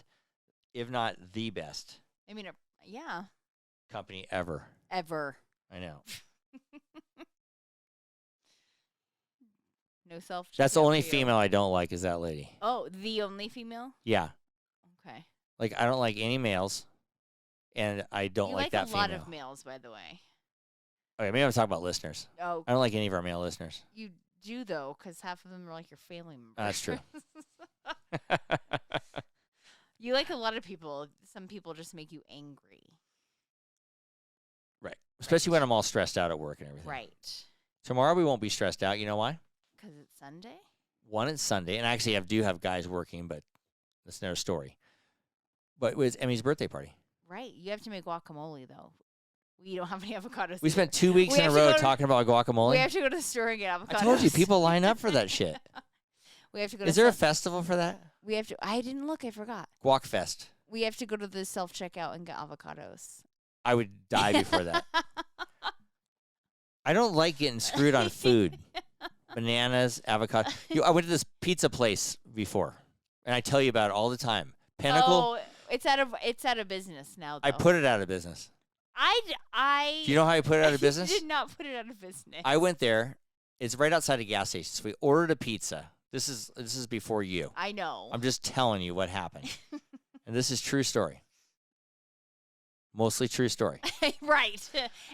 A: the best.
B: I mean, yeah.
A: Company ever.
B: Ever.
A: I know.
B: No self-checkout.
A: That's the only female I don't like is that lady.
B: Oh, the only female?
A: Yeah.
B: Okay.
A: Like, I don't like any males, and I don't like that female.
B: You like a lot of males, by the way.
A: Okay, maybe I'm talking about listeners.
B: Oh.
A: I don't like any of our male listeners.
B: You do, though, because half of them are like your family members.
A: That's true.
B: You like a lot of people. Some people just make you angry.
A: Right. Especially when I'm all stressed out at work and everything.
B: Right.
A: Tomorrow we won't be stressed out. You know why?
B: Because it's Sunday?
A: One, it's Sunday. And actually, I do have guys working, but that's another story. But it was Emmy's birthday party.
B: Right. You have to make guacamole, though. We don't have any avocados.
A: We spent 2 weeks in a row talking about guacamole.
B: We have to go to the store and get avocados.
A: I told you, people line up for that shit.
B: We have to go.
A: Is there a festival for that?
B: We have to. I didn't look. I forgot.
A: Guac Fest.
B: We have to go to the self-checkout and get avocados.
A: I would die before that. I don't like getting screwed on food. Bananas, avocado. I went to this pizza place before, and I tell you about it all the time. Pinnacle.
B: Oh, it's out of business now, though.
A: I put it out of business.
B: Do
A: you know how I put it out of business?
B: I did not put it out of business.
A: I went there. It's right outside a gas station. So we ordered a pizza. This is before you.
B: I know.
A: I'm just telling you what happened. And this is true story. Mostly true story.
B: Right.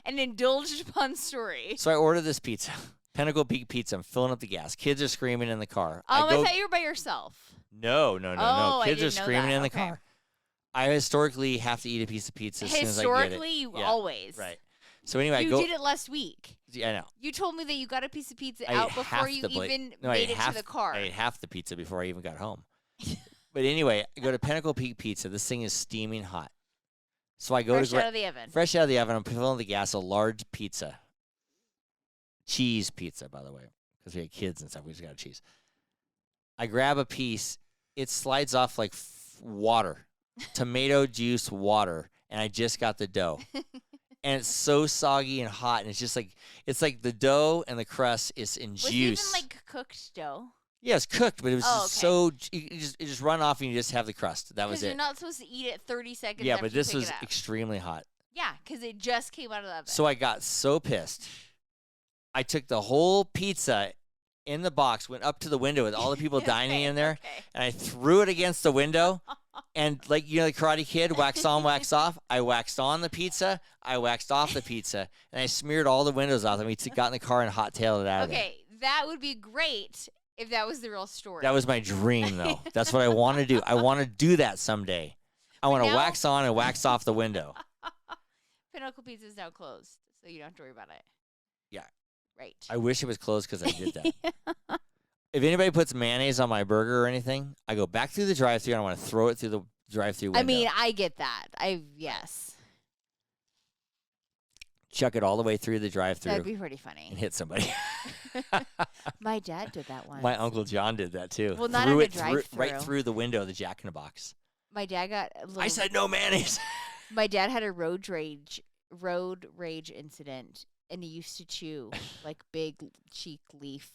B: An indulged upon story.
A: So I ordered this pizza. Pinnacle Peak Pizza. I'm filling up the gas. Kids are screaming in the car.
B: I thought you were by yourself.
A: No. Kids are screaming in the
B: Okay.
A: car. I historically have to eat a piece of pizza as soon as I get it.
B: Historically, you always.
A: Right. So anyway,
B: you did it last week.
A: Yeah, I know.
B: You told me that you got a piece of pizza out before you even made it to the car.
A: I ate half the pizza before I even got home. But anyway, I go to Pinnacle Peak Pizza. This thing is steaming hot. So I go
B: fresh out of the oven.
A: Fresh out of the oven. I'm filling the gas. A large pizza. Cheese pizza, by the way, because we had kids and stuff. We just got cheese. I grab a piece. It slides off like water, tomato juice water, and I just got the dough. And it's so soggy and hot, and it's like the dough and the crust is in juice.
B: Was it even like cooked dough?
A: Yeah, it's cooked, but it was so it just run off and you just have the crust. That was it.
B: You're not supposed to eat it 30 seconds.
A: Yeah,
B: after
A: but this
B: you
A: was
B: pick it up.
A: extremely hot.
B: Yeah, because it just came out of the oven.
A: So I got so pissed. I took the whole pizza in the box, went up to the window with all the people dining in there, and I threw it against the window. And like, the Karate Kid, wax on, wax off. I waxed on the pizza. I waxed off the pizza. And I smeared all the windows off. And we got in the car and hot-tailed it out of there.
B: Okay, that would be great if that was the real story.
A: That was my dream, though. That's what I want to do. I want to do that someday. I want to wax on and wax off the window.
B: Pinnacle Pizza is now closed, so you don't have to worry about it.
A: Yeah.
B: Right.
A: I wish it was closed because I did that. If anybody puts mayonnaise on my burger or anything, I go back through the drive-thru and I want to throw it through the drive-thru window.
B: I mean, I get that. Yes.
A: Chuck it all the way through the drive-thru.
B: That'd be pretty funny.
A: And hit somebody.
B: My dad did that once.
A: My Uncle John did that too.
B: Well, not
A: threw
B: in a
A: it
B: drive-thru.
A: right through the window of the Jack in the Box.
B: My dad got a little,
A: I said no mayonnaise.
B: My dad had a road rage incident, and he used to chew like big cheek leaf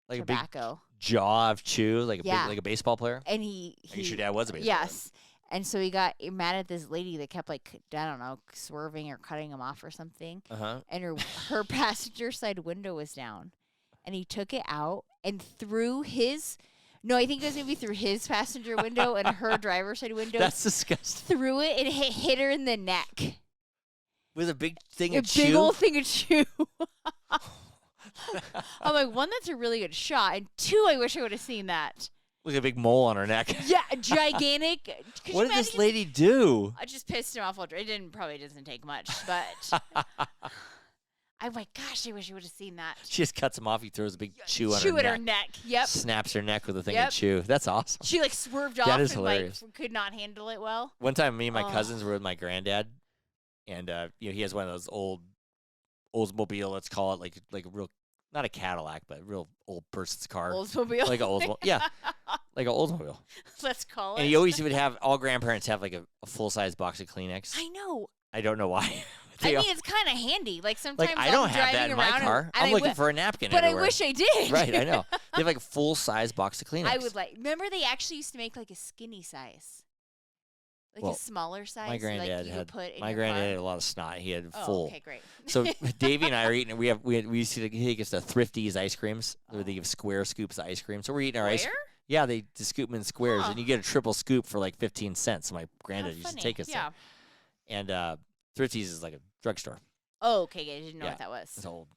A: Like
B: tobacco.
A: a big jaw of chew, like
B: Yeah.
A: like a baseball player.
B: And he
A: I guess your dad was a baseball
B: yes. And so he got mad at this lady that kept like, I don't know, swerving or cutting him off or something.
A: player.
B: And her passenger side window was down. And he took it out and threw his no, I think it was maybe through his passenger window and her driver's side window.
A: That's disgusting.
B: Threw it and hit her in the neck.
A: With a big thing
B: A
A: of chew.
B: big old thing of chew. I'm like, one, that's a really good shot, and two, I wish I would have seen that.
A: With a big mole on her neck.
B: Yeah, gigantic. Could
A: What
B: you
A: did this
B: imagine?
A: lady do?
B: I just pissed him off. It probably doesn't take much, but I'm like, gosh, I wish I would have seen that.
A: She just cuts him off. He throws a big chew on
B: Chew
A: her
B: at
A: neck.
B: her neck. Yep.
A: Snaps her neck with a thing
B: Yep.
A: of chew. That's awesome.
B: She like swerved
A: That
B: off
A: is
B: and
A: hilarious.
B: like could not handle it well.
A: One time, me and my
B: Oh.
A: cousins were with my granddad, and he has one of those old Oldsmobile. Let's call it like a real, not a Cadillac, but a real old person's car,
B: Oldsmobile.
A: like an Oldsmobile. Yeah, like an Oldsmobile.
B: Let's call it.
A: And he always would have all grandparents have like a full size box of Kleenex.
B: I know.
A: I don't know why.
B: I mean, it's kind of handy. Like sometimes
A: like I
B: I'm
A: don't have that
B: driving
A: in my
B: around
A: car.
B: and
A: I'm
B: I
A: looking
B: wi-
A: for a napkin.
B: But
A: everywhere.
B: I wish I did.
A: Right, I know. They have like a full size box of Kleenex.
B: I would like. Remember, they actually used to make like a skinny size, like
A: Well,
B: a smaller size.
A: my granddad
B: like you
A: had
B: could put in
A: my
B: your
A: granddad
B: car.
A: had a lot of snot. He had
B: Oh,
A: full.
B: okay, great.
A: So Davey and I are eating. We used to take us to Thrifty's ice creams where they give square scoops of ice cream. So we're eating our ice.
B: Where?
A: Yeah, they just scoop them in squares,
B: Huh.
A: and you get a triple scoop for like 15 cents. So my
B: How
A: granddad used to
B: funny.
A: take us
B: Yeah.
A: there. And Thrifty's is like a drugstore.
B: Oh, okay. I didn't know
A: Yeah.
B: what that
A: It's
B: was.
A: an old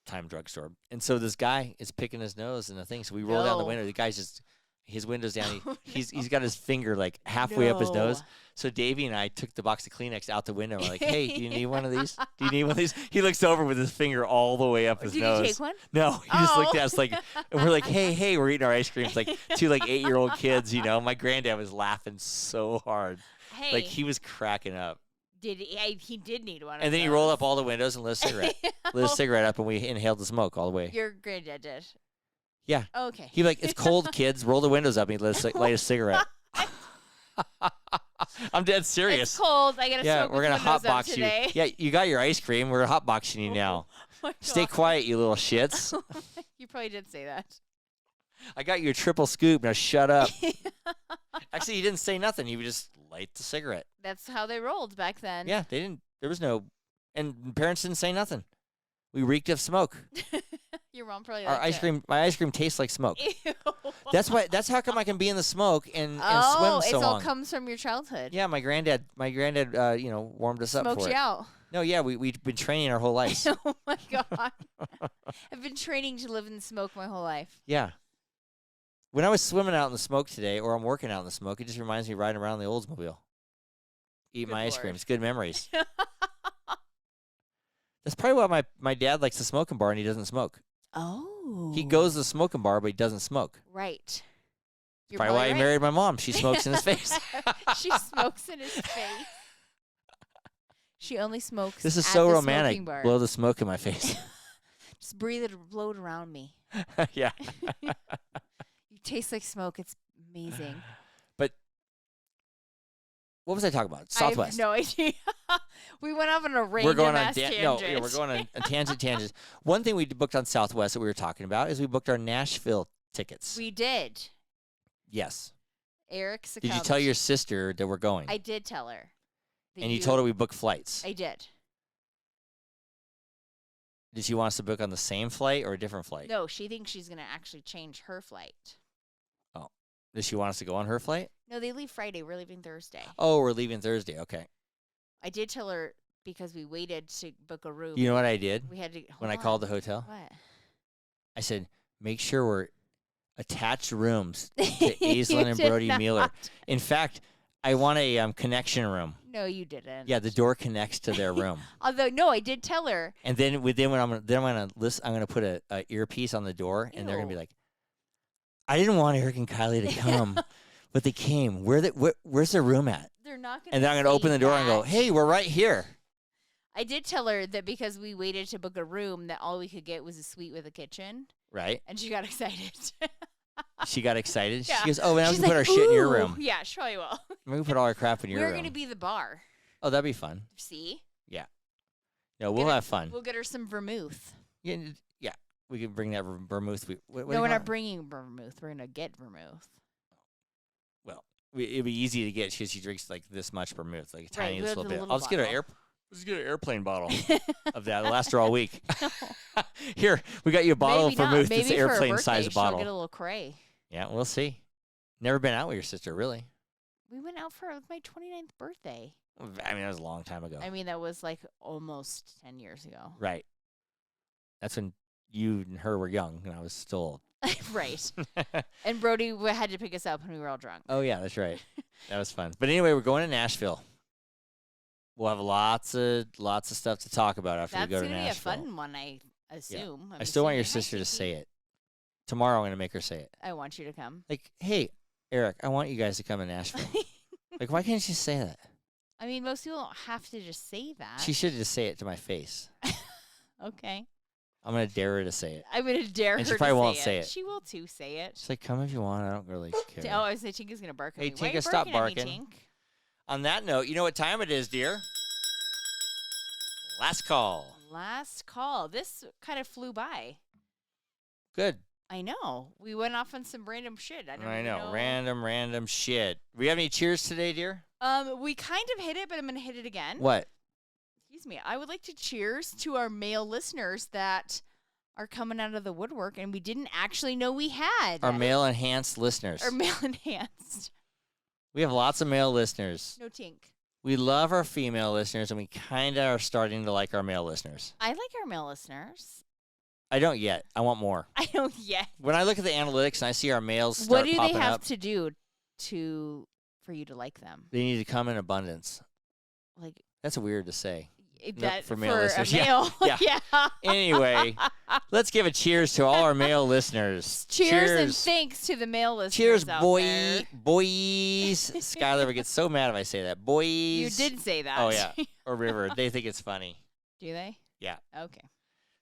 A: time drugstore. And so this guy is picking his nose and the thing. So we roll down the
B: No.
A: window. The guy's just his window's down.
B: Oh,
A: He's got his finger like halfway up his
B: No.
A: nose. So Davey and I took the box of Kleenex out the window. We're like, hey, do you need one of these? Do you need one of these? He looks over with his finger all the way up his
B: Did
A: nose.
B: you take one?
A: No, he just looked
B: Oh.
A: at us like, and we're like, hey, we're eating our ice creams like two like 8-year-old kids. You know, my granddad was laughing so hard,
B: Hey,
A: like he was cracking up.
B: he did need one.
A: And
B: of
A: then he rolled
B: those.
A: up all the windows and lit a cigarette. Lit a cigarette up, and we inhaled the smoke all the way.
B: Your granddad did.
A: Yeah.
B: Oh, okay.
A: He'd be like, it's cold, kids. Roll the windows up. And he'd light a cigarette. I'm dead serious.
B: It's cold. I gotta
A: Yeah,
B: smoke
A: we're
B: with
A: gonna
B: windows up
A: hotbox you.
B: today.
A: Yeah, you got your ice cream. We're hotboxing you now.
B: Oh my
A: Stay
B: God.
A: quiet, you little shits.
B: You probably did say that.
A: I got you a triple scoop. Now shut up. Actually, you didn't say nothing. You just light the cigarette.
B: That's how they rolled back then.
A: Yeah, they didn't. There was no, and parents didn't say nothing. We reeked of smoke.
B: Your mom probably
A: Our
B: liked
A: ice
B: it.
A: cream, my ice cream tastes like smoke.
B: Ew.
A: That's why. That's how come I can be in the smoke and
B: Oh,
A: swim
B: it's
A: so
B: all
A: long.
B: comes from your childhood.
A: Yeah, my granddad, warmed us up
B: Smoked
A: for
B: you
A: it.
B: out.
A: No, yeah, we've been training our whole lives.
B: Oh my God. I've been training to live in the smoke my whole life.
A: Yeah. When I was swimming out in the smoke today, or I'm working out in the smoke, it just reminds me of riding around the Oldsmobile. Eat
B: Good
A: my ice
B: Lord.
A: cream. It's good memories. That's probably why my dad likes the smoking bar and he doesn't smoke.
B: Oh.
A: He goes to the smoking bar, but he doesn't smoke.
B: Right. You're
A: Probably why he
B: right.
A: married my mom. She smokes in his face.
B: She smokes in his face. She only smokes.
A: This is
B: at
A: so
B: the
A: romantic.
B: smoking bar.
A: Blow the smoke in my face.
B: Just breathe it, blow it around me.
A: Yeah.
B: You taste like smoke. It's amazing.
A: But what was I talking about?
B: I have
A: Southwest.
B: no idea. We went off on a random
A: We're going on
B: ass tangent.
A: we're going on a tangents. One thing we booked on Southwest that we were talking about is we booked our Nashville tickets.
B: We did.
A: Yes.
B: Eric
A: Did you
B: succumbed.
A: tell your sister that we're going?
B: I did tell her. that
A: and you told her we booked flights.
B: I did.
A: Did she want us to book on the same flight or a different flight?
B: No, she thinks she's gonna actually change her flight.
A: Does she want us to go on her flight?
B: No, they leave Friday. We're leaving Thursday.
A: Oh, we're leaving Thursday. Okay.
B: I did tell her because we waited to book a room.
A: You know what I did
B: We had to
A: when I
B: hold
A: called
B: on.
A: the hotel?
B: What?
A: I said, make sure we're attached rooms to
B: You
A: Aislinn and
B: did
A: Brody
B: not.
A: Mueller. In fact, I want a connection room.
B: No, you didn't.
A: Yeah, the door connects to their room.
B: Although no, I did tell her.
A: And then when I'm gonna put a earpiece on the door, and they're gonna be
B: Ew.
A: like, I didn't want Eric and Kylie to come, but they came. Where's their room at?
B: They're not going to.
A: And then I'm going to open the door and go, hey, we're right here.
B: I did tell her that because we waited to book a room, that all we could get was a suite with a kitchen.
A: Right.
B: And she got excited.
A: She got excited.
B: Yeah.
A: She goes, oh, now we
B: She's
A: can put our shit in your room.
B: Yeah, she probably will.
A: We can put all our crap in your room.
B: We're going to be the bar.
A: Oh, that'd be fun.
B: See?
A: Yeah. No, we'll have fun.
B: We'll get her some vermouth.
A: Yeah. We can bring that vermouth.
B: No, we're not bringing vermouth. We're going to get vermouth.
A: Well, it'd be easy to get because she drinks like this much vermouth, like a tiny
B: we'll
A: little
B: do
A: bit.
B: a little
A: I'll just get an airplane bottle of that. It'll last her all week. Here, we got you a bottle of vermouth. It's an airplane-sized bottle.
B: She'll get a little cray.
A: Yeah, we'll see. Never been out with your sister, really.
B: We went out for my 29th birthday.
A: I mean, that was a long time ago.
B: I mean, that was like almost 10 years ago.
A: Right. That's when you and her were young, and I was still old.
B: Right. And Brody had to pick us up when we were all drunk.
A: Oh, yeah, that's right. That was fun. But anyway, we're going to Nashville. We'll have lots of stuff to talk about after we go to Nashville.
B: That's going to be a fun one, I assume.
A: Yeah. I still want your sister to say it. Tomorrow I'm going to make her say it.
B: I want you to come.
A: Like, hey, Eric, I want you guys to come to Nashville. Like, why can't you say that?
B: I mean, most people don't have to just say that.
A: She should just say it to my face.
B: Okay.
A: I'm going to dare her to say it.
B: I'm going to dare her to say it.
A: And she probably won't say it.
B: She will too say it.
A: She's like, come if you want. I don't really care.
B: Oh, I was saying Tinka's going to bark at me.
A: Hey, Tinka, stop barking. On that note, you know what time it is, dear? Last call.
B: Last call. This kind of flew by.
A: Good.
B: I know. We went off on some random shit.
A: I know. Random shit. We have any cheers today, dear?
B: We kind of hit it, but I'm going to hit it again.
A: What?
B: Excuse me. I would like to cheers to our male listeners that are coming out of the woodwork and we didn't actually know we had.
A: Our male enhanced listeners.
B: Our male enhanced.
A: We have lots of male listeners.
B: No tink.
A: We love our female listeners, and we kind of are starting to like our male listeners.
B: I like our male listeners.
A: I don't yet. I want more.
B: I don't yet.
A: When I look at the analytics and I see our males start popping up.
B: What do they have to do for you to like them?
A: They need to come in abundance.
B: Like
A: that's weird to say.
B: That
A: for male listeners.
B: A male.
A: Yeah. Anyway, let's give a cheers to all our male listeners.
B: Cheers and thanks to the male listeners.
A: Cheers,
B: out
A: boys. Skylar would get so mad if I say that. Boys.
B: You did say that.
A: Oh, yeah. Or River. They think it's funny.
B: Do they?
A: Yeah.
B: Okay.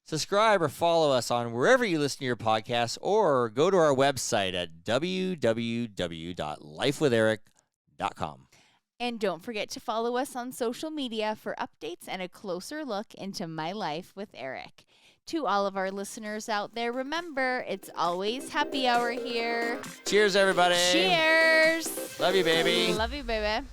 A: Subscribe or follow us on wherever you listen to your podcasts, or go to our website at www.lifewitheric.com.
B: And don't forget to follow us on social media for updates and a closer look into my life with Eric. To all of our listeners out there, remember, it's always happy hour here.
A: Cheers, everybody.
B: Cheers.
A: Love you, baby.
B: Love you, baby.